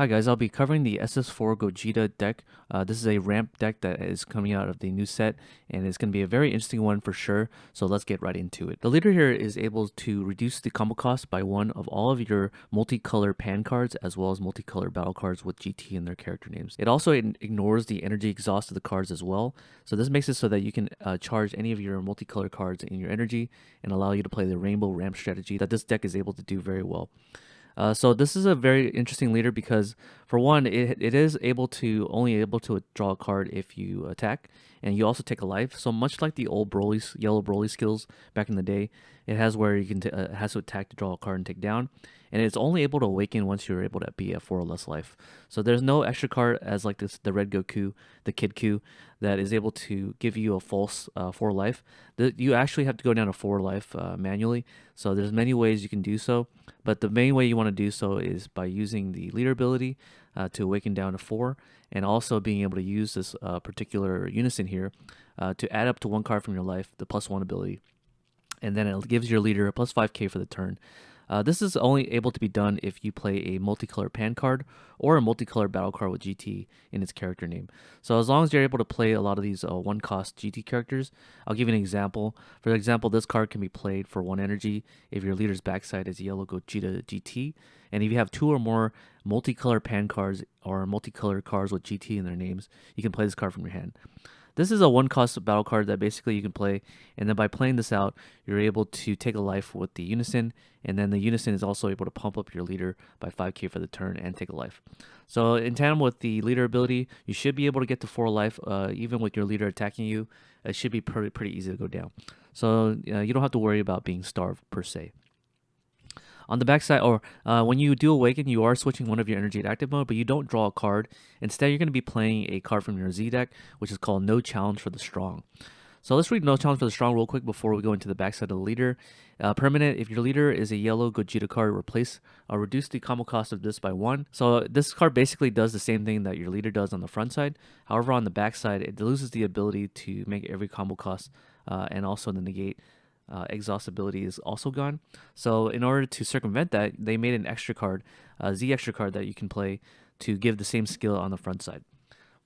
Hi guys, I'll be covering the SS4 Gogeta deck. This is a ramp deck that is coming out of the new set, and it's going to be a very interesting one for sure, so let's get right into it. The leader here is able to reduce the combo cost by one of all of your multicolor pan cards, as well as multicolor battle cards with GT in their character names. It also ignores the energy exhaust of the cards as well, so this makes it so that you can charge any of your multicolor cards in your energy, and allow you to play the rainbow ramp strategy that this deck is able to do very well. So this is a very interesting leader because, for one, it is only able to draw a card if you attack, and you also take a life. So much like the old Broly's yellow Broly skills back in the day, it has where you can has to attack to draw a card and take down, and it's only able to awaken once you're able to be at 4 or less life. So there's no extra card as like the Red Goku, the Kid Q, that is able to give you a false 4 life. You actually have to go down to 4 life manually. So there's many ways you can do so. But the main way you want to do so is by using the leader ability to awaken down to 4, and also being able to use this particular unison here to add up to 1 card from your life, the +1 ability, and then it gives your leader a plus 5k for the turn. This is only able to be done if you play a multicolor pan card or a multicolor battle card with GT in its character name. So as long as you're able to play a lot of these 1-cost GT characters, I'll give you an example. For example, this card can be played for 1 energy if your leader's backside is yellow Gogeta GT, and if you have 2 or more multicolor pan cards or multicolor cards with GT in their names, you can play this card from your hand. This is a 1-cost battle card that basically you can play, and then by playing this out, you're able to take a life with the Unison, and then the Unison is also able to pump up your leader by 5k for the turn and take a life. So in tandem with the leader ability, you should be able to get to 4 life, even with your leader attacking you. It should be pretty easy to go down. So you don't have to worry about being starved per se. On the backside, or when you do awaken, you are switching one of your energy to active mode, but you don't draw a card. Instead, you're going to be playing a card from your Z deck, which is called No Challenge for the Strong. So let's read No Challenge for the Strong real quick before we go into the backside of the leader. Permanent, if your leader is a yellow Gogeta card, reduce the combo cost of this by 1. So this card basically does the same thing that your leader does on the front side. However, on the backside, it loses the ability to make every combo cost and also the negate exhaust ability is also gone. So in order to circumvent that, they made an extra card, Z extra card, that you can play to give the same skill on the front side.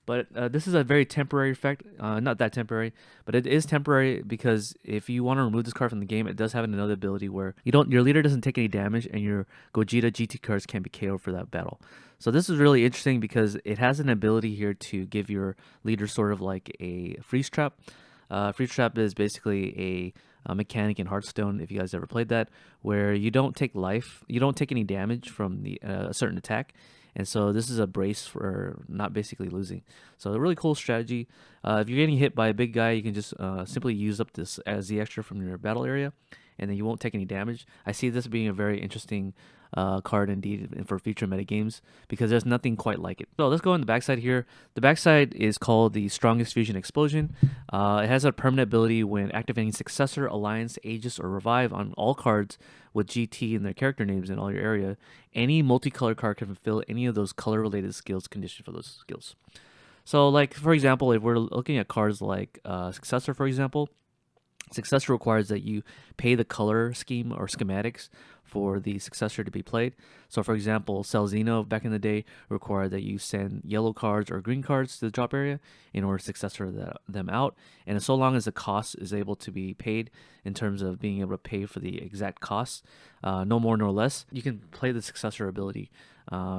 But this is a very temporary effect. Not that temporary, but it is temporary because if you want to remove this card from the game, it does have another ability where your leader doesn't take any damage, and your Gogeta GT cards can be KO'd for that battle. So this is really interesting because it has an ability here to give your leader sort of like a freeze trap. Freeze trap is basically a mechanic in Hearthstone, if you guys ever played that, where you don't take any damage from a certain attack, and so this is a brace for not basically losing. So a really cool strategy. If you're getting hit by a big guy, you can just simply use up this as the extra from your battle area, and then you won't take any damage. I see this being a very interesting card indeed for future metagames because there's nothing quite like it. So let's go on the backside here. The backside is called the Strongest Fusion Explosion. It has a permanent ability when activating Successor, Alliance, Aegis, or Revive on all cards with GT in their character names in all your area. Any multicolor card can fulfill any of those color-related skills conditioned for those skills. So, like, for example, if we're looking at cards like Successor, for example, Successor requires that you pay the color scheme or schematics for the Successor to be played. So, for example, Celzino back in the day required that you send yellow cards or green cards to the drop area in order to Successor them out. And so long as the cost is able to be paid in terms of being able to pay for the exact cost, no more nor less, you can play the Successor ability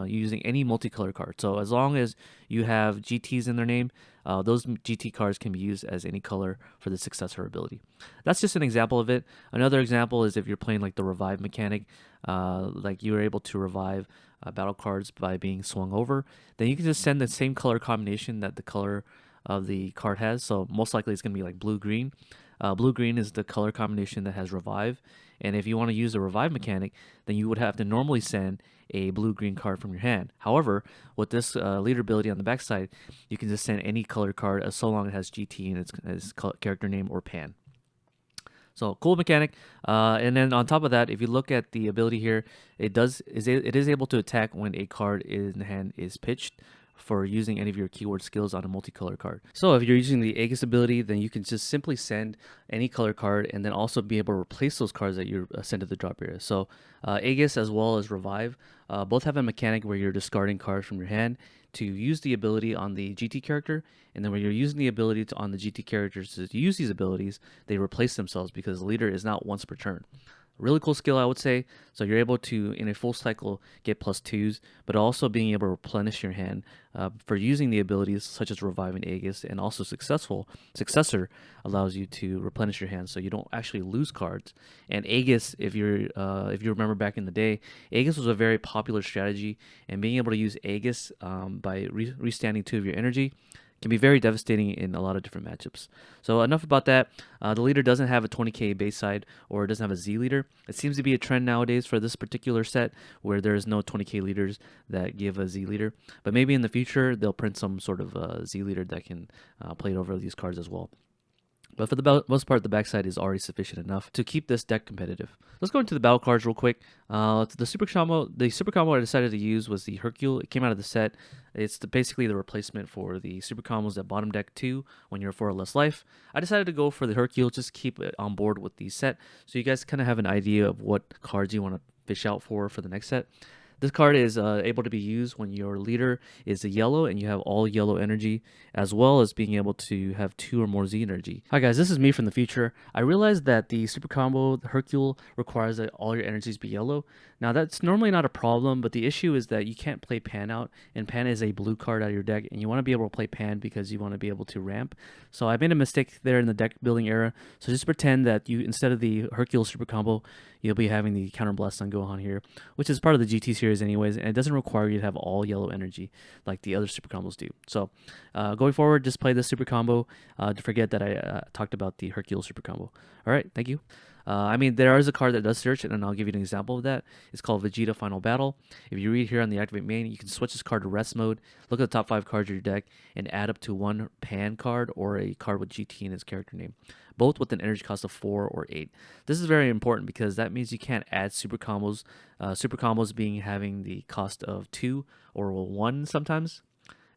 using any multicolor card. So as long as you have GTs in their name, those GT cards can be used as any color for the Successor ability. That's just an example of it. Another example is if you're playing like the revive mechanic, like you were able to revive battle cards by being swung over, then you can just send the same color combination that the color of the card has. So most likely it's going to be like blue-green. Blue-green is the color combination that has revive. And if you want to use the revive mechanic, then you would have to normally send a blue-green card from your hand. However, with this leader ability on the backside, you can just send any color card as so long as it has GT in its character name or pan. So cool mechanic. And then on top of that, if you look at the ability here, it is able to attack when a card in the hand is pitched for using any of your keyword skills on a multicolor card. So if you're using the Aegis ability, then you can just simply send any color card and then also be able to replace those cards that you send to the drop area. So Aegis as well as Revive both have a mechanic where you're discarding cards from your hand to use the ability on the GT character, and then when you're using the ability on the GT characters to use these abilities, they replace themselves because the leader is not once per turn. Really cool skill, I would say. So you're able to, in a full cycle, get +2s, but also being able to replenish your hand for using the abilities such as Revive and Aegis, and also Successor allows you to replenish your hand, so you don't actually lose cards. And Aegis, if you remember back in the day, Aegis was a very popular strategy, and being able to use Aegis by restanding 2 of your energy can be very devastating in a lot of different matchups. So enough about that. The leader doesn't have a 20k base side, or it doesn't have a Z leader. It seems to be a trend nowadays for this particular set where there is no 20k leaders that give a Z leader. But maybe in the future they'll print some sort of Z leader that can play over these cards as well. But for the most part, the backside is already sufficient enough to keep this deck competitive. Let's go into the battle cards real quick. The super combo I decided to use was the Hercule. It came out of the set. It's basically the replacement for the super combos that bottom deck 2 when you're 4 or less life. I decided to go for the Hercule, just keep it on board with the set, so you guys kind of have an idea of what cards you want to fish out for the next set. This card is able to be used when your leader is a yellow and you have all yellow energy, as well as being able to have 2 or more Z energy. Hi guys, this is me from the future. I realized that the super combo, the Hercule, requires that all your energies be yellow. Now that's normally not a problem, but the issue is that you can't play Pan out, and Pan is a blue card out of your deck, and you want to be able to play Pan because you want to be able to ramp. So I made a mistake there in the deck building era, so just pretend that you, instead of the Hercule super combo, you'll be having the Counterblast Sun go on here, which is part of the GT series anyways, and it doesn't require you to have all yellow energy like the other super combos do. So going forward, just play this super combo. To forget that I talked about the Hercule super combo. All right, thank you. I mean, there is a card that does search, and I'll give you an example of that. It's called Vegeta Final Battle. If you read here on the Activate main, you can switch this card to rest mode, look at the top 5 cards of your deck, and add up to 1 Pan card or a card with GT in its character name, both with an energy cost of 4 or 8. This is very important because that means you can't add super combos. Super combos being having the cost of 2 or 1 sometimes,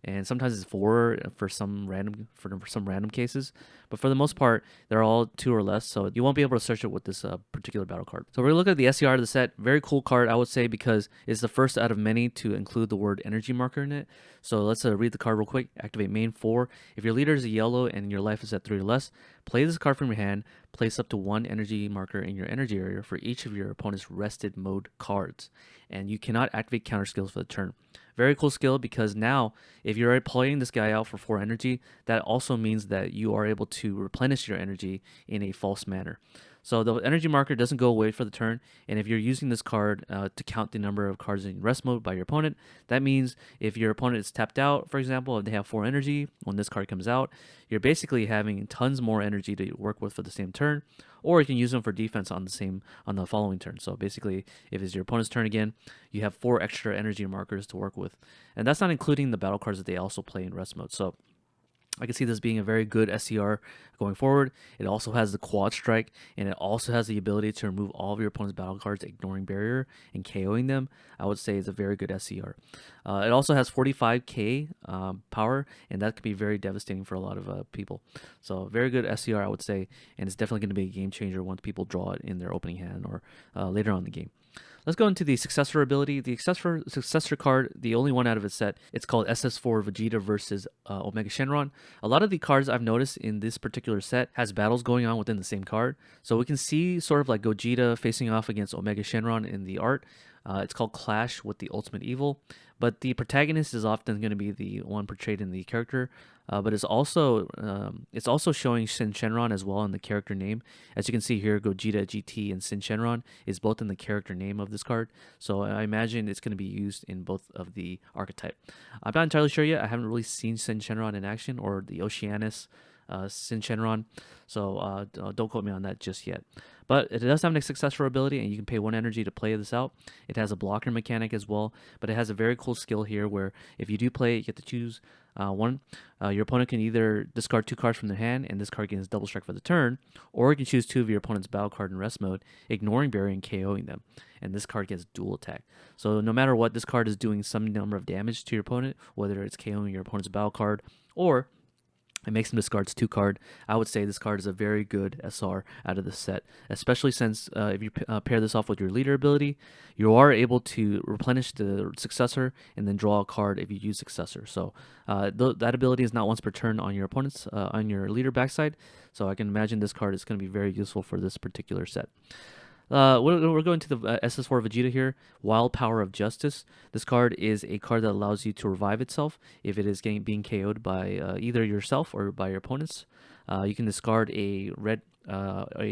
and sometimes it's 4 for some random cases, but for the most part they're all 2 or less, so you won't be able to search it with this particular battle card. So we're gonna look at the SCR of the set. Very cool card, I would say, because it's the first out of many to include the word energy marker in it. So let's read the card real quick. Activate main 4. If your leader is a yellow and your life is at 3 or less, play this card from your hand. Place up to 1 energy marker in your energy area for each of your opponent's rested mode cards, and you cannot activate counter skills for the turn. Very cool skill, because now if you're playing this guy out for 4 energy, that also means that you are able to replenish your energy in a false manner. So the energy marker doesn't go away for the turn, and if you're using this card to count the number of cards in rest mode by your opponent, that means if your opponent is tapped out, for example, if they have 4 energy, when this card comes out, you're basically having tons more energy to work with for the same turn, or you can use them for defense on the following turn. So basically, if it's your opponent's turn again, you have 4 extra energy markers to work with, and that's not including the battle cards that they also play in rest mode. So I can see this being a very good SCR going forward. It also has the quad strike, and it also has the ability to remove all of your opponent's battle cards, ignoring barrier and KOing them. I would say it's a very good SCR. It also has 45k power, and that could be very devastating for a lot of people. So very good SCR, I would say, and it's definitely going to be a game changer once people draw it in their opening hand or later on in the game. Let's go into the Successor ability. The Successor card, the only one out of its set, it's called SS4 Vegeta versus Omega Shenron. A lot of the cards I've noticed in this particular set has battles going on within the same card. So we can see sort of like Gogeta facing off against Omega Shenron in the art. It's called Clash with the Ultimate Evil, but the protagonist is often going to be the one portrayed in the character, but it's also showing Sin Shenron as well in the character name. As you can see here, Gogeta GT and Sin Shenron is both in the character name of this card, so I imagine it's going to be used in both of the archetype. I'm not entirely sure yet. I haven't really seen Sin Shenron in action, or the Oceanus Sin Shenron, so don't quote me on that just yet. But it does have a Successor ability, and you can pay 1 energy to play this out. It has a blocker mechanic as well, but it has a very cool skill here where if you do play it, you get to choose One, your opponent can either discard 2 cards from their hand, and this card gains double strike for the turn, or you can choose 2 of your opponent's battle card in rest mode, ignoring barrier and KOing them, and this card gets dual attack. So no matter what, this card is doing some number of damage to your opponent, whether it's KOing your opponent's battle card or it makes him discard 2 card. I would say this card is a very good SR out of the set, especially since if you pair this off with your leader ability, you are able to replenish the Successor and then draw a card if you use Successor. So that ability is not once per turn on your opponent's on your leader backside. So I can imagine this card is going to be very useful for this particular set. We're going to the SS4 Vegeta here. Wild Power of Justice. This card is a card that allows you to revive itself if it is being KO'd by either yourself or by your opponents. You can discard a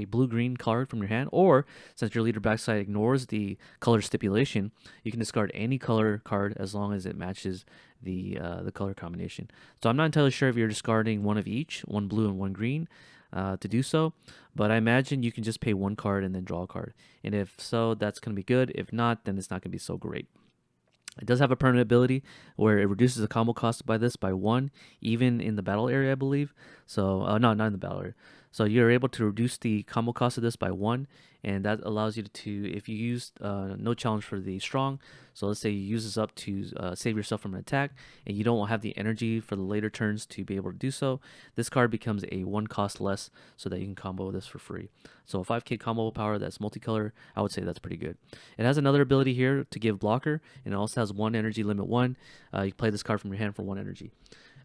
blue-green card from your hand, or since your leader backside ignores the color stipulation, you can discard any color card as long as it matches the color combination. So I'm not entirely sure if you're discarding one of each, one blue and one green, to do so, but I imagine you can just pay 1 card and then draw a card, and if so, that's going to be good. If not, then it's not going to be so great. It does have a permanent ability where it reduces the combo cost by 1, even in the battle area, I believe. So, no, not in the battle area. So you're able to reduce the combo cost of this by 1, and that allows you to, if you use no challenge for the strong, so let's say you use this up to save yourself from an attack, and you don't have the energy for the later turns to be able to do so, this card becomes a 1 cost less so that you can combo this for free. So a 5k combo power that's multicolor, I would say that's pretty good. It has another ability here to give blocker, and it also has 1 energy limit 1. You play this card from your hand for 1 energy.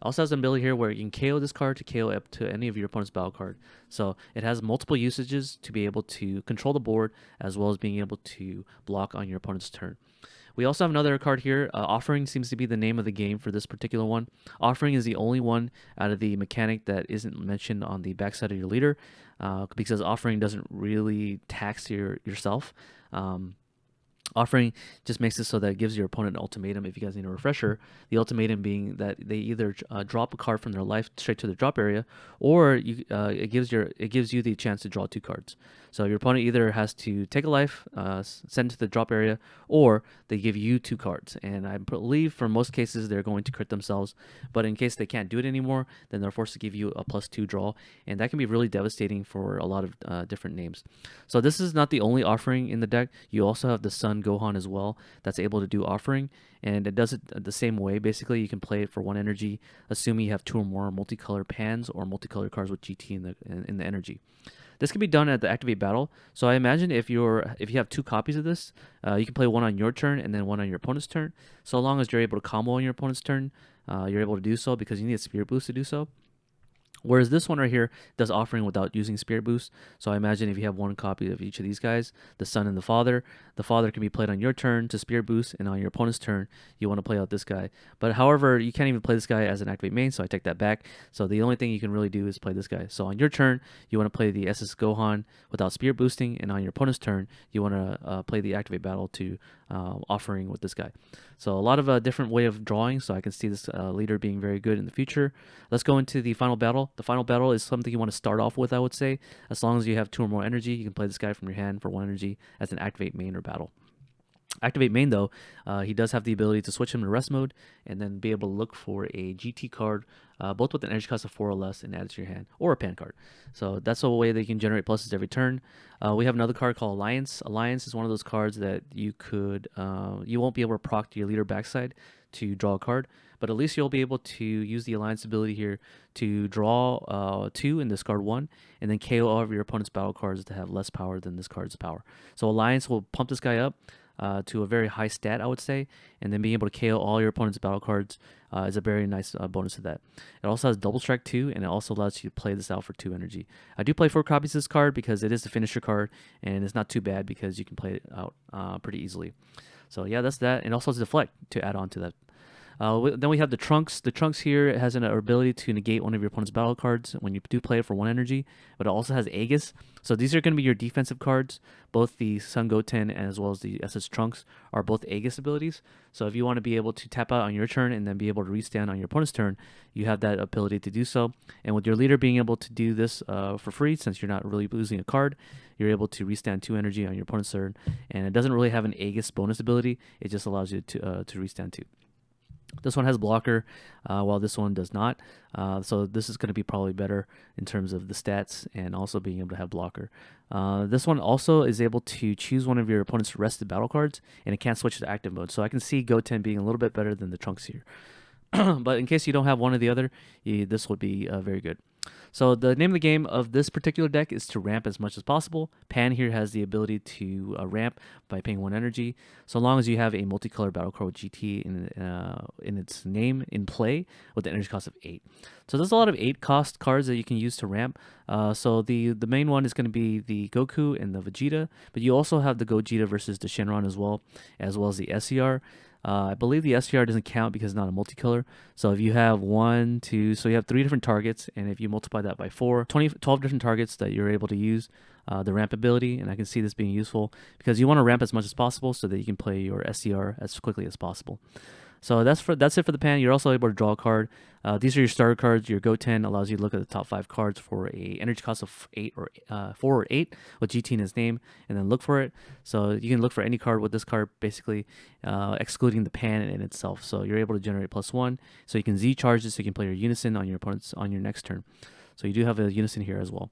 Also has an ability here where you can KO this card to KO up to any of your opponent's battle card. So it has multiple usages to be able to control the board as well as being able to block on your opponent's turn. We also have another card here. Offering seems to be the name of the game for this particular one. Offering is the only one out of the mechanic that isn't mentioned on the backside of your leader because offering doesn't really tax yourself. Offering just makes it so that it gives your opponent an ultimatum if you guys need a refresher. The ultimatum being that they either drop a card from their life straight to the drop area, or it gives you the chance to draw 2 cards. So your opponent either has to take a life, send it to the drop area, or they give you 2 cards. And I believe for most cases they're going to crit themselves, but in case they can't do it anymore, then they're forced to give you a +2 draw, and that can be really devastating for a lot of different names. So this is not the only offering in the deck. You also have the Sun Gohan as well that's able to do offering, and it does it the same way. Basically, you can play it for 1 energy, assuming you have 2 or more multicolor pans or multicolor cards with GT in the energy. This can be done at the activate battle. So I imagine if you have 2 copies of this, you can play 1 on your turn and then 1 on your opponent's turn. So long as you're able to combo on your opponent's turn, you're able to do so because you need a Spirit Boost to do so. Whereas this one right here does offering without using Spirit Boost. So I imagine if you have 1 copy of each of these guys, the Son and the Father can be played on your turn to Spirit Boost, and on your opponent's turn, you want to play out this guy. But however, you can't even play this guy as an activate main, so I take that back. So the only thing you can really do is play this guy. So on your turn, you want to play the SS Gohan without Spirit Boosting, and on your opponent's turn, you want to play the activate battle to offering with this guy. So a lot of different way of drawing, so I can see this leader being very good in the future. Let's go into the final battle. The final battle is something you want to start off with, I would say. As long as you have 2 or more energy, you can play this guy from your hand for 1 energy as an activate main or battle. Activate main, though, he does have the ability to switch him to rest mode and then be able to look for a GT card, both with an energy cost of 4 or less, and add it to your hand, or a pan card. So that's a way that you can generate pluses every turn. We have another card called Alliance. Alliance is one of those cards that you won't be able to proc to your leader backside to draw a card, but at least you'll be able to use the Alliance ability here to draw 2 and discard 1, and then KO all of your opponent's battle cards to have less power than this card's power. So Alliance will pump this guy up to a very high stat, I would say, and then being able to KO all your opponent's battle cards is a very nice bonus to that. It also has double strike 2, and it also allows you to play this out for 2 energy. I do play 4 copies of this card because it is the finisher card, and it's not too bad because you can play it out pretty easily. So yeah, that's that, and also has deflect to add on to that. Then we have the Trunks. The Trunks here has an ability to negate one of your opponent's battle cards when you do play it for 1 energy, but it also has Aegis. So these are going to be your defensive cards. Both the Son Goten as well as the SS Trunks are both Aegis abilities. So if you want to be able to tap out on your turn and then be able to restand on your opponent's turn, you have that ability to do so. And with your leader being able to do this for free, since you're not really losing a card, you're able to restand 2 energy on your opponent's turn. And it doesn't really have an Aegis bonus ability. It just allows you to restand 2. This one has blocker, while this one does not. So this is going to be probably better in terms of the stats and also being able to have blocker. This one also is able to choose one of your opponent's rested battle cards, and it can't switch to active mode. So I can see Goten being a little bit better than the Trunks here. But in case you don't have one or the other, this would be very good. So the name of the game of this particular deck is to ramp as much as possible. Pan here has the ability to ramp by paying 1 energy, so long as you have a multicolor battle card with GT in its name in play with the energy cost of 8. So there's a lot of 8 cost cards that you can use to ramp. So the main one is going to be the Goku and the Vegeta, but you also have the Gogeta versus the Shenron as well as the SCR. I believe the SCR doesn't count because it's not a multicolor. So if you have 1, 2, so you have 3 different targets, and if you multiply that by 4, 12 different targets that you're able to use the ramp ability, and I can see this being useful because you want to ramp as much as possible so that you can play your SCR as quickly as possible. So that's it for the pan. You're also able to draw a card. These are your starter cards. Your Goten allows you to look at the top 5 cards for a energy cost of 4 or 8 with GT in its name, and then look for it. So you can look for any card with this card, basically excluding the pan in itself. So you're able to generate +1. So you can Z charge this. So you can play your Unison on your opponent's on your next turn. So you do have a Unison here as well.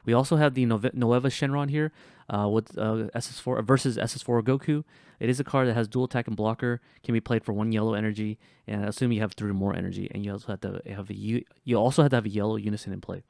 We also have the Nueva Shenron here with SS4 versus SS4 Goku. It is a card that has dual attack and blocker, can be played for 1 yellow energy, and assume you have 3 more energy, and you also have to have a yellow Unison in play.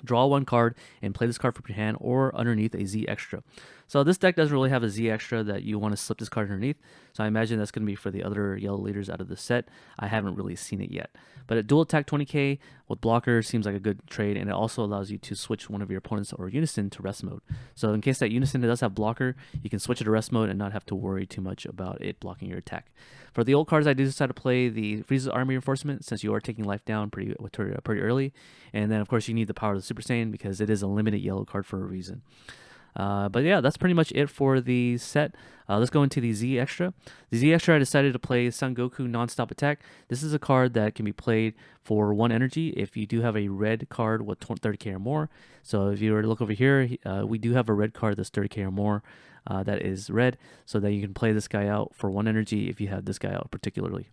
Draw 1 card and play this card from your hand or underneath a Z extra. So this deck doesn't really have a Z extra that you want to slip this card underneath. So I imagine that's going to be for the other yellow leaders out of the set. I haven't really seen it yet. But a dual attack 20k with blocker seems like a good trade, and it also allows you to switch one of your opponents or Unison to rest mode. So in case that Unison does have blocker, you can switch it to rest mode and not have to worry too much about it blocking your attack. For the old cards, I do decide to play the Frieza's Army Reinforcement since you are taking life down pretty early. And then, of course, you need the power of the Super Saiyan because it is a limited yellow card for a reason. But yeah, that's pretty much it for the set. Let's go into the Z Extra. The Z Extra, I decided to play Son Goku Non-Stop Attack. This is a card that can be played for 1 energy if you do have a red card with 30k or more. So if you were to look over here, we do have a red card that's 30k or more that is red, so that you can play this guy out for 1 energy if you have this guy out particularly.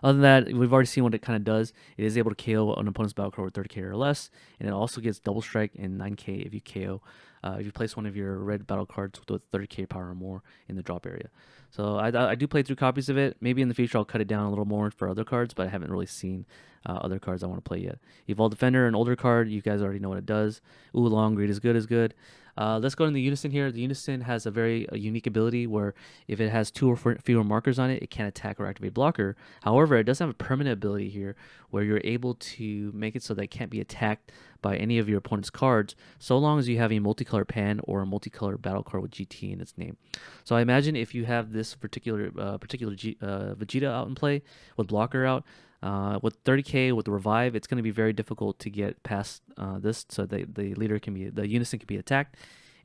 Other than that, we've already seen what it kind of does. It is able to KO an opponent's battle card with 30k or less, and it also gets double strike and 9k if you KO. If you place one of your red battle cards with 30k power or more in the drop area. So I do play through copies of it. Maybe in the future I'll cut it down a little more for other cards, but I haven't really seen other cards I want to play yet. Evolved Defender, an older card. You guys already know what it does. Oolong, Great is good. Let's go into the Unison here. The Unison has a very unique ability where if it has 2 or fewer markers on it, it can't attack or activate blocker. However, it does have a permanent ability here where you're able to make it so that it can't be attacked by any of your opponent's cards, so long as you have a multicolor pan or a multicolor battle card with GT in its name. So I imagine if you have this particular Vegeta out in play with blocker out, with 30k with the revive, it's going to be very difficult to get past this, so that the Unison can be attacked.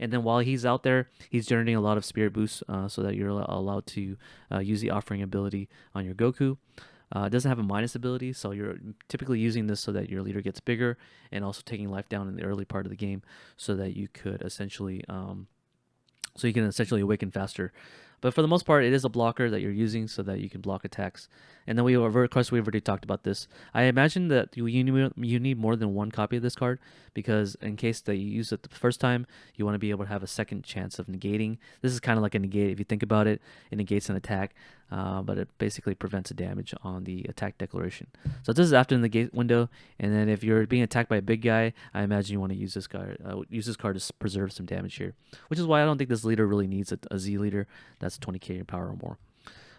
And then while he's out there, he's generating a lot of spirit boosts, so that you're allowed to use the offering ability on your Goku. It doesn't have a minus ability, so you're typically using this so that your leader gets bigger, and also taking life down in the early part of the game, so that you could essentially, awaken faster. But for the most part, it is a blocker that you're using so that you can block attacks. And then we've already talked about this. I imagine that you need more than 1 copy of this card, because in case that you use it the first time, you want to be able to have a second chance of negating. This is kind of like a negate. If you think about it, it negates an attack, but it basically prevents a damage on the attack declaration. So this is after the negate window, and then if you're being attacked by a big guy, I imagine you want to use this card to preserve some damage here, which is why I don't think this leader really needs a Z leader that's 20k power or more.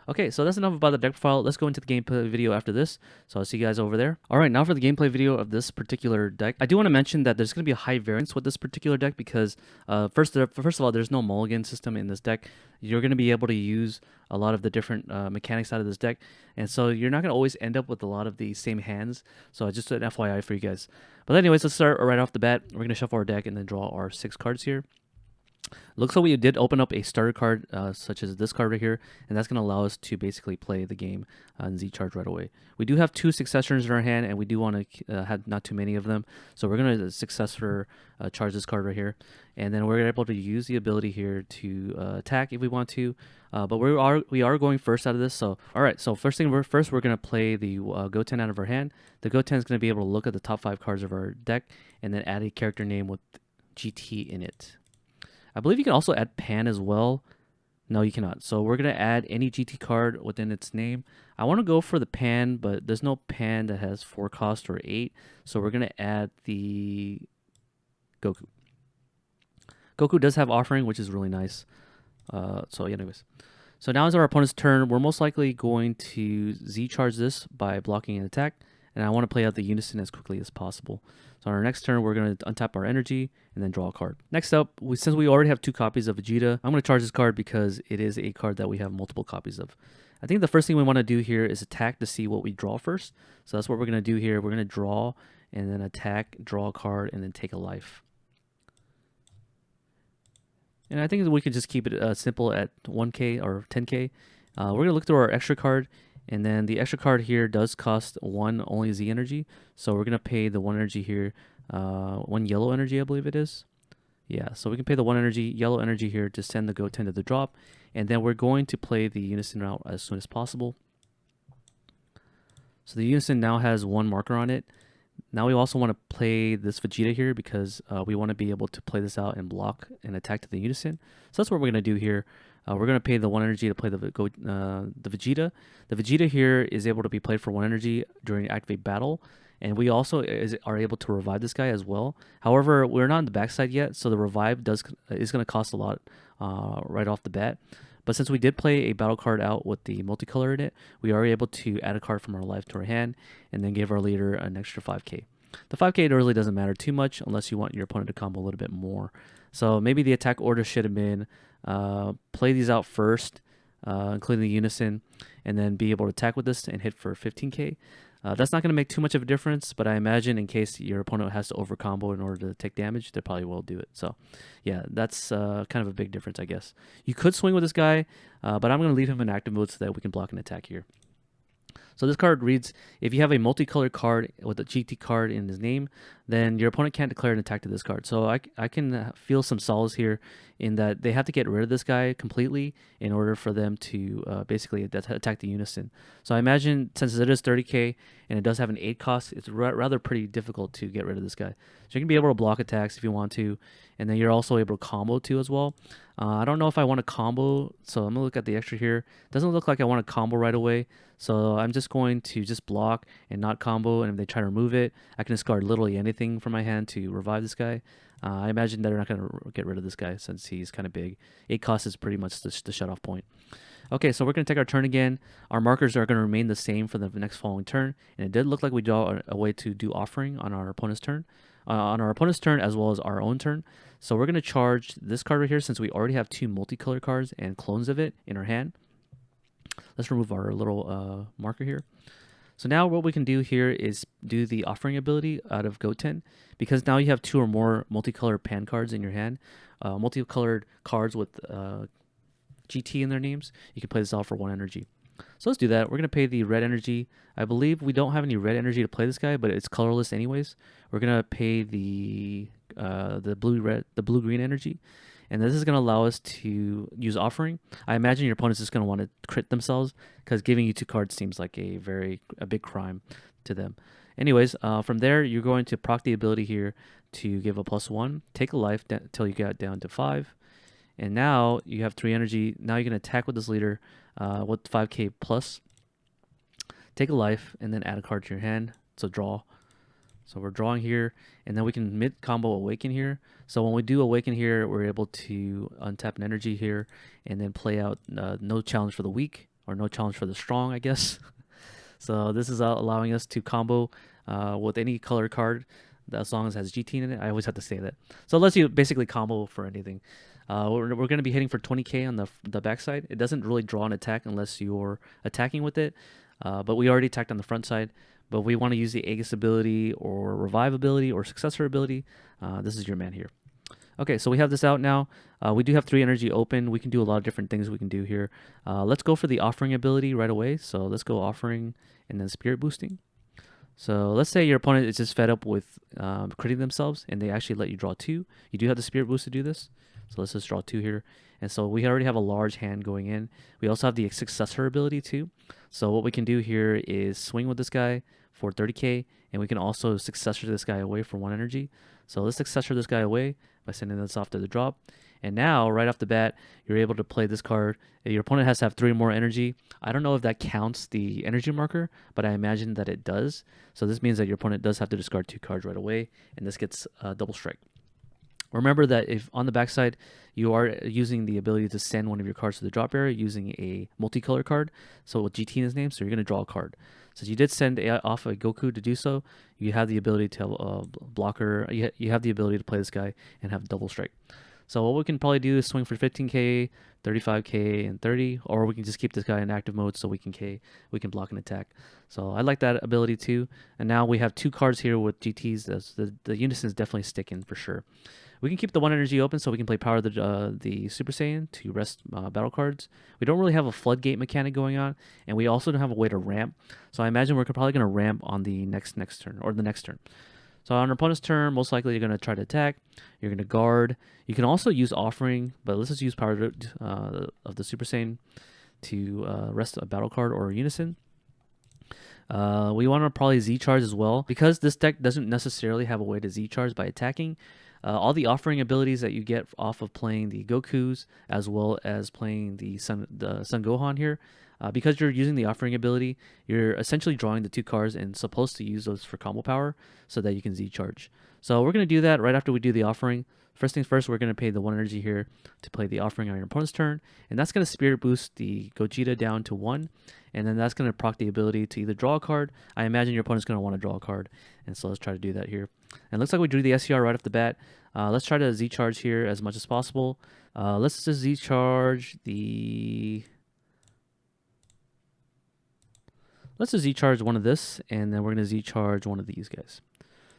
Okay, so that's enough about the deck profile. Let's go into the gameplay video after this. So I'll see you guys over there. All right, now for the gameplay video of this particular deck. I do want to mention that there's going to be a high variance with this particular deck because first of all, there's no mulligan system in this deck. You're going to be able to use a lot of the different mechanics out of this deck, and so you're not going to always end up with a lot of the same hands. So just an FYI for you guys. But anyways, let's start right off the bat. We're going to shuffle our deck and then draw our 6 cards here. Looks like we did open up a starter card, such as this card right here, and that's going to allow us to basically play the game in Z-Charge right away. We do have 2 Successors in our hand, and we do want to have not too many of them, so we're going to Successor charge this card right here, and then we're able to use the ability here to attack if we want to, but we are going first out of this. So all right, so first we're going to play the Goten out of our hand. The Goten is going to be able to look at the top 5 cards of our deck, and then add a character name with GT in it. I believe you can also add Pan as well. No, you cannot. So we're going to add any GT card within its name. I want to go for the Pan, but there's no Pan that has 4 cost or 8. So we're going to add the Goku. Goku does have Offering, which is really nice. So anyways. So now is our opponent's turn. We're most likely going to Z-charge this by blocking an attack. And I want to play out the Unison as quickly as possible. So on our next turn, we're going to untap our energy and then draw a card. Next up, since we already have 2 copies of Vegeta, I'm going to charge this card because it is a card that we have multiple copies of. I think the first thing we want to do here is attack to see what we draw first. So that's what we're going to do here. We're going to draw and then attack, draw a card, and then take a life. And I think that we could just keep it simple at 1k or 10k. We're going to look through our extra card. And then the extra card here does cost 1 only Z energy. So we're going to pay the 1 energy here, 1 yellow energy, I believe it is. Yeah, so we can pay the 1 energy, yellow energy here to send the Goten to the drop. And then we're going to play the Unison route as soon as possible. So the Unison now has 1 marker on it. Now we also want to play this Vegeta here because we want to be able to play this out and block and attack to the Unison. So that's what we're going to do here. We're going to pay the 1 energy to play the Vegeta. The Vegeta here is able to be played for 1 energy during activate battle. And we also are able to revive this guy as well. However, we're not on the backside yet, so the revive is going to cost a lot right off the bat. But since we did play a battle card out with the multicolor in it, we are able to add a card from our life to our hand and then give our leader an extra 5k. The 5k really doesn't matter too much unless you want your opponent to combo a little bit more. So maybe the attack order should have been play these out first, including the Unison, and then be able to attack with this and hit for 15k. That's not going to make too much of a difference, but I imagine in case your opponent has to over combo in order to take damage, they probably will do it. So yeah, that's kind of a big difference, I guess. You could swing with this guy, but I'm going to leave him in active mode so that we can block an attack here. So this card reads, if you have a multicolored card with a GT card in his name, then your opponent can't declare an attack to this card. So I can feel some solace here in that they have to get rid of this guy completely in order for them to basically attack the Unison. So I imagine since it is 30k and it does have an 8 cost, it's rather pretty difficult to get rid of this guy. So you can be able to block attacks if you want to, and then you're also able to combo too as well. I don't know if I want to combo, so I'm going to look at the extra here. Doesn't look like I want to combo right away, so I'm just going to just block and not combo, and if they try to remove it, I can discard literally anything from my hand to revive this guy. I imagine they're not going to get rid of this guy since he's kind of big. 8 cost is pretty much the shut-off point. Okay, so we're going to take our turn again. Our markers are going to remain the same for the next following turn, and it did look like we draw a way to do offering on our opponent's turn. As well as our own turn. So we're going to charge this card right here since we already have 2 multicolor cards and clones of it in our hand. Let's remove our little marker here. So now what we can do here is do the offering ability out of Goten, because now you have 2 or more multicolored pan cards in your hand, multicolored cards with GT in their names. You can play this out for 1 energy. So let's do that. We're going to pay the red energy. I believe we don't have any red energy to play this guy, but it's colorless anyways. We're going to pay the blue-green energy. And this is going to allow us to use offering. I imagine your opponent's just going to want to crit themselves because giving you 2 cards seems like a big crime to them. Anyways, from there, you're going to proc the ability here to give a +1, take a life until you get down to 5. And now you have 3 energy. Now you can attack with this leader with 5k plus. Take a life and then add a card to your hand. So draw. So we're drawing here, and then we can mid-combo Awaken here. So when we do Awaken here, we're able to untap an energy here and then play out no challenge for the weak, or no challenge for the strong, I guess. So this is allowing us to combo with any color card as long as it has GT in it. I always have to say that. So it lets you basically combo for anything. We're going to be hitting for 20k on the backside. It doesn't really draw an attack unless you're attacking with it, but we already attacked on the front side. But we want to use the Aegis ability or Revive ability or Successor ability. This is your man here. Okay, so we have this out now. We do have 3 energy open. We can do a lot of different things we can do here. Let's go for the offering ability right away. So let's go offering and then spirit boosting. So let's say your opponent is just fed up with critting themselves and they actually let you draw 2. You do have the spirit boost to do this. So let's just draw 2 here. And so we already have a large hand going in. We also have the Successor ability too. So what we can do here is swing with this guy for 30k, and we can also Successor this guy away for 1 energy. So let's Successor this guy away by sending this off to the drop. And now, right off the bat, you're able to play this card. Your opponent has to have 3 more energy. I don't know if that counts the energy marker, but I imagine that it does. So this means that your opponent does have to discard 2 cards right away, and this gets double strike. Remember that if on the backside you are using the ability to send one of your cards to the drop area using a multicolor card, so with GT in his name, so you're going to draw a card. Since you did send off a Goku to do so, you have the ability to have a blocker. You have the ability to play this guy and have double strike. So what we can probably do is swing for 15k, 35k, and 30, or we can just keep this guy in active mode so we can block an attack. So I like that ability too. And now we have 2 cards here with GTs. The Unison is definitely sticking for sure. We can keep the 1 energy open so we can play Power the Super Saiyan to rest battle cards. We don't really have a floodgate mechanic going on, and we also don't have a way to ramp. So I imagine we're probably going to ramp on the next turn, or the next turn. So on our opponent's turn, most likely you're going to try to attack. You're going to guard. You can also use offering, but let's just use Power of the Super Saiyan to rest a battle card or a Unison. We want to probably Z-charge as well. Because this deck doesn't necessarily have a way to Z-charge by attacking, all the offering abilities that you get off of playing the Gokus as well as playing the Sun Gohan here, because you're using the offering ability, you're essentially drawing the 2 cards and supposed to use those for combo power so that you can Z-charge. So we're going to do that right after we do the offering. First things first, we're going to pay the 1 energy here to play the offering on your opponent's turn, and that's going to spirit boost the Gogeta down to 1, and then that's going to proc the ability to either draw a card. I imagine your opponent's going to want to draw a card, and so let's try to do that here. And it looks like we drew the SCR right off the bat. Let's try to Z-charge here as much as possible. Let's just Z-charge the... Let's just Z-charge one of this, and then we're going to Z-charge one of these guys.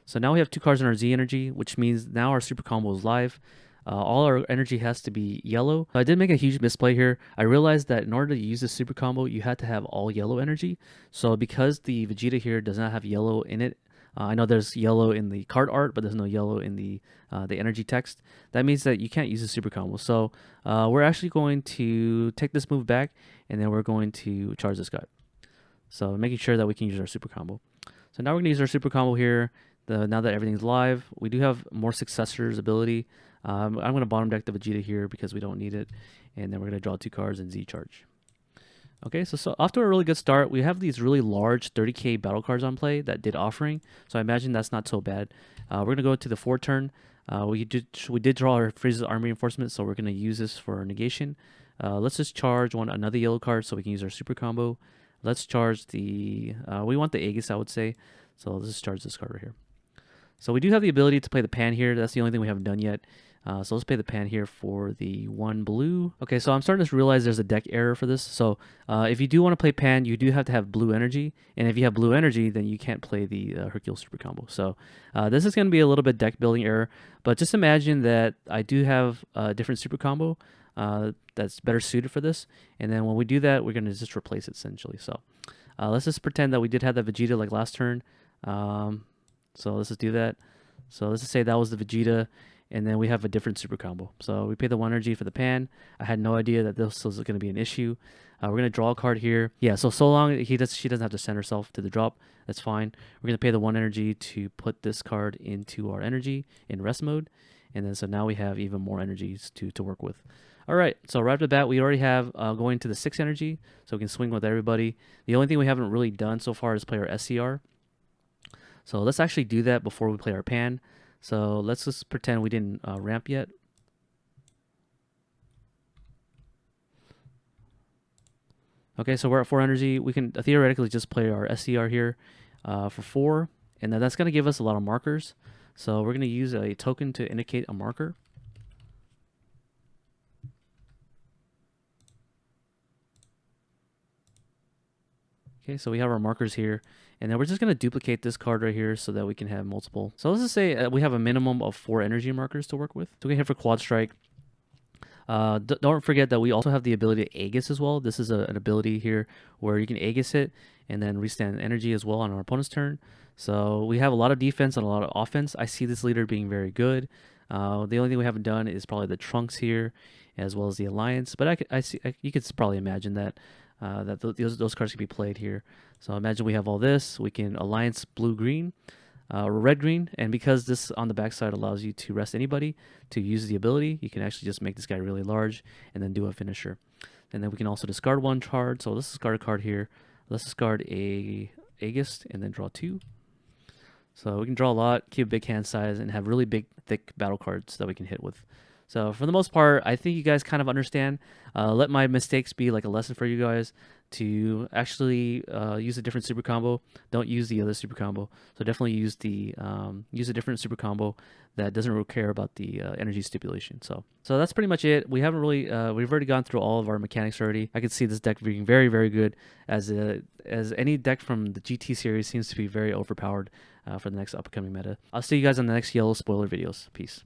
So now we have 2 cards in our Z energy, which means now our super combo is live. All our energy has to be yellow. I did make a huge misplay here. I realized that in order to use this super combo, you had to have all yellow energy. So because the Vegeta here does not have yellow in it, I know there's yellow in the card art, but there's no yellow in the energy text. That means that you can't use the super combo. So we're actually going to take this move back, and then we're going to charge this guy. So making sure that we can use our super combo. So now we're going to use our super combo here. Now that everything's live, we do have more Successor's ability. I'm going to bottom deck the Vegeta here because we don't need it. And then we're going to draw 2 cards and Z-charge. Okay, so off to a really good start. We have these really large 30k battle cards on play that did offering. So I imagine that's not so bad. We're going to go to the 4 turn. We did draw our Frieza's Army Reinforcement, so we're going to use this for negation. Let's just charge another yellow card so we can use our super combo. Let's charge the... we want the Aegis, I would say. So let's just charge this card right here. So we do have the ability to play the Pan here. That's the only thing we haven't done yet. So let's play the Pan here for the 1 blue. Okay, so I'm starting to realize there's a deck error for this. So if you do want to play Pan, you do have to have blue energy. And if you have blue energy, then you can't play the Hercule Super Combo. So this is going to be a little bit deck building error. But just imagine that I do have a different Super Combo that's better suited for this. And then when we do that, we're going to just replace it essentially. So let's just pretend that we did have that Vegeta like last turn. So let's just do that. So let's just say that was the Vegeta, and then we have a different super combo. So we pay the 1 energy for the Pan. I had no idea that this was going to be an issue. We're going to draw a card here. Yeah, so long she doesn't have to send herself to the drop. That's fine. We're going to pay the 1 energy to put this card into our energy in rest mode. And then so now we have even more energies to work with. All right, so right off the bat, we already have going to the 6 energy, so we can swing with everybody. The only thing we haven't really done so far is play our SCR. So let's actually do that before we play our Pan. So let's just pretend we didn't ramp yet. Okay, so we're at 4 energy. We can theoretically just play our SCR here for 4. And then that's going to give us a lot of markers. So we're going to use a token to indicate a marker. Okay, so we have our markers here, and then we're just going to duplicate this card right here so that we can have multiple. So let's just say we have a minimum of 4 energy markers to work with. So we can hit for Quad Strike. Don't forget that we also have the ability to Aegis as well. This is an ability here where you can Aegis it and then restand energy as well on our opponent's turn. So we have a lot of defense and a lot of offense. I see this leader being very good. The only thing we haven't done is probably the Trunks here, as well as the Alliance. But you could probably imagine that those cards can be played here. So imagine we have all this. We can Alliance blue-green. Red-green, and because this on the backside allows you to rest anybody to use the ability, you can actually just make this guy really large and then do a finisher. And then we can also discard 1 card. So let's discard a card here. Let's discard a Aegis and then draw 2. So we can draw a lot, keep a big hand size, and have really big, thick battle cards that we can hit with. So for the most part, I think you guys kind of understand. Let my mistakes be like a lesson for you guys to actually use a different super combo. Don't use the other super combo. So definitely use a different super combo that doesn't really care about the energy stipulation. So that's pretty much it. We haven't really we've already gone through all of our mechanics already. I could see this deck being very, very good, as any deck from the GT series seems to be very overpowered for the next upcoming meta. I'll see you guys on the next yellow spoiler videos. Peace.